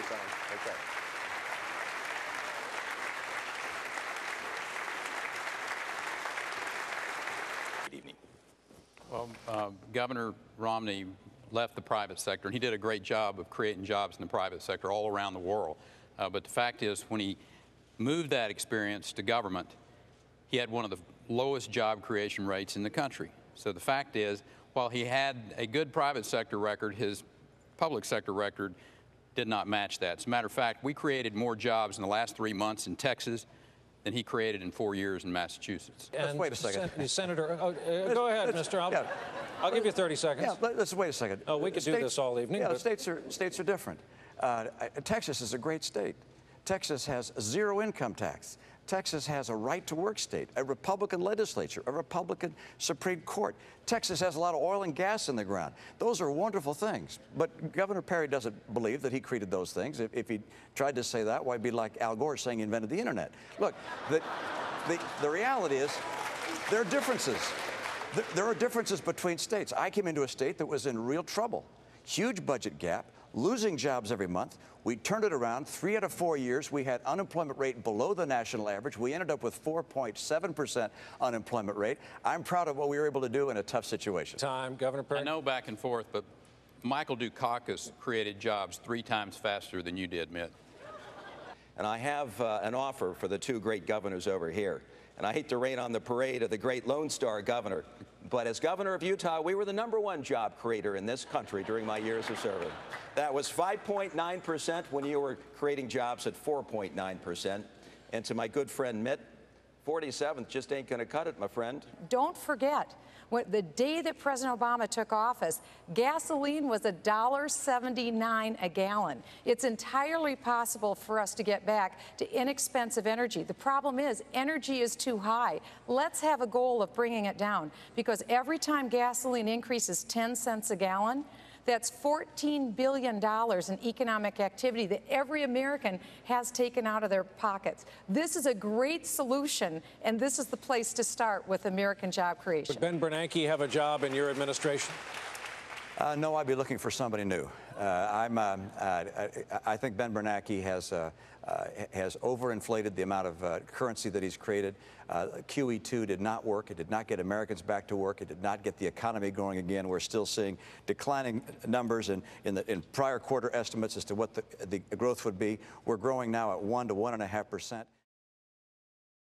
Okay. Good evening. Well, Governor Romney left the private sector, and he did a great job of creating jobs in the private sector all around the world. But the fact is, when he moved that experience to government, he had one of the lowest job creation rates in the country. So the fact is, while he had a good private sector record, his public sector record did not match that. As a matter of fact, we created more jobs in the last 3 months in Texas than he created in 4 years in Massachusetts. And wait a second. Senator, go ahead, mister. I'll give you 30 seconds. Yeah, let's wait a second. Oh, we could do this all evening. Yeah, but states are different. Texas is a great state. Texas has zero income tax. Texas has a right-to-work state, a Republican legislature, a Republican Supreme Court. Texas has a lot of oil and gas in the ground. Those are wonderful things. But Governor Perry doesn't believe that he created those things. If he tried to say that, why, it'd be like Al Gore saying he invented the internet. Look, the reality is there are differences. There are differences between states. I came into a state that was in real trouble. Huge budget gap, losing jobs every month. We turned it around. 3 out of 4 years, we had unemployment rate below the national average. We ended up with 4.7% unemployment rate. I'm proud of what we were able to do in a tough situation. Time, Governor Perry. I know back and forth, but Michael Dukakis created jobs 3 times faster than you did, Mitt. And I have an offer for the 2 great governors over here. And I hate to rain on the parade of the great Lone Star governor, but as governor of Utah, we were the #1 job creator in this country during my years of service. That was 5.9% when you were creating jobs at 4.9%. And to my good friend Mitt, 47th just ain't going to cut it, my friend. Don't forget, the day that President Obama took office, gasoline was $1.79 a gallon. It's entirely possible for us to get back to inexpensive energy. The problem is energy is too high. Let's have a goal of bringing it down, because every time gasoline increases 10 cents a gallon, that's $14 billion in economic activity that every American has taken out of their pockets. This is a great solution, and this is the place to start with American job creation. Would Ben Bernanke have a job in your administration? No, I'd be looking for somebody new. I think Ben Bernanke has overinflated the amount of currency that he's created. QE2 did not work. It did not get Americans back to work. It did not get the economy going again. We're still seeing declining numbers in prior quarter estimates as to what the growth would be. We're growing now at 1 to 1.5%.